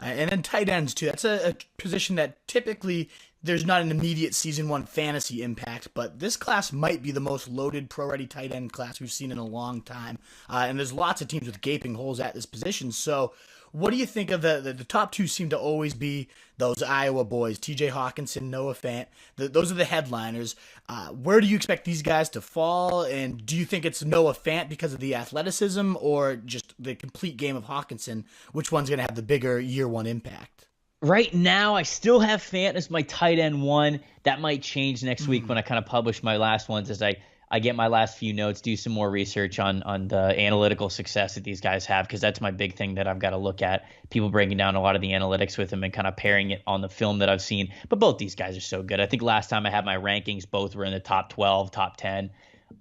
And then tight ends too. That's a position that typically there's not an immediate season one fantasy impact, but this class might be the most loaded pro-ready tight end class we've seen in a long time. And there's lots of teams with gaping holes at this position. So what do you think of the top two seem to always be those Iowa boys, TJ Hockenson, Noah Fant. Those are the headliners. Where do you expect these guys to fall? And do you think it's Noah Fant because of the athleticism or just the complete game of Hockenson? Which one's going to have the bigger year one impact? Right now, I still have Fant as my tight end one. That might change next week when I kind of publish my last ones as I get my last few notes, do some more research on the analytical success that these guys have, because that's my big thing that I've got to look at. People breaking down a lot of the analytics with them and kind of pairing it on the film that I've seen. But both these guys are so good. I think last time I had my rankings, both were in the top 12, top 10.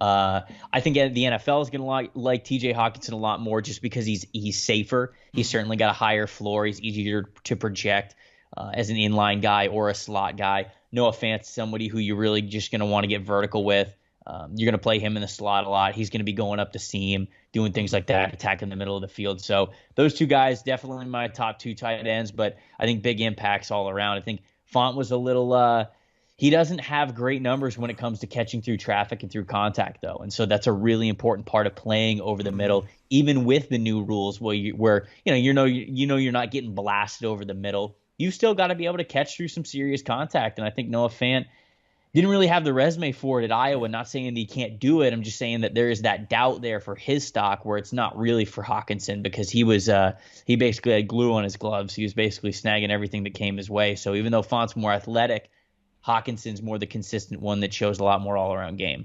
I think the NFL is going to like TJ Hockenson a lot more just because he's safer. He's certainly got a higher floor. He's easier to project as an inline guy or a slot guy. Noah Fant's somebody who you're really just going to want to get vertical with. You're going to play him in the slot a lot. He's going to be going up the seam, doing things like that, attacking the middle of the field. So those two guys definitely my top two tight ends, but I think big impacts all around. I think Font was a little he doesn't have great numbers when it comes to catching through traffic and through contact, though. And so that's a really important part of playing over the middle, even with the new rules where you're not getting blasted over the middle. You still got to be able to catch through some serious contact. And I think Noah Fant didn't really have the resume for it at Iowa. Not saying that he can't do it. I'm just saying that there is that doubt there for his stock where it's not really for Hockenson, because he basically had glue on his gloves. He was basically snagging everything that came his way. So even though Font's more athletic, Hawkinson's more the consistent one that shows a lot more all-around game.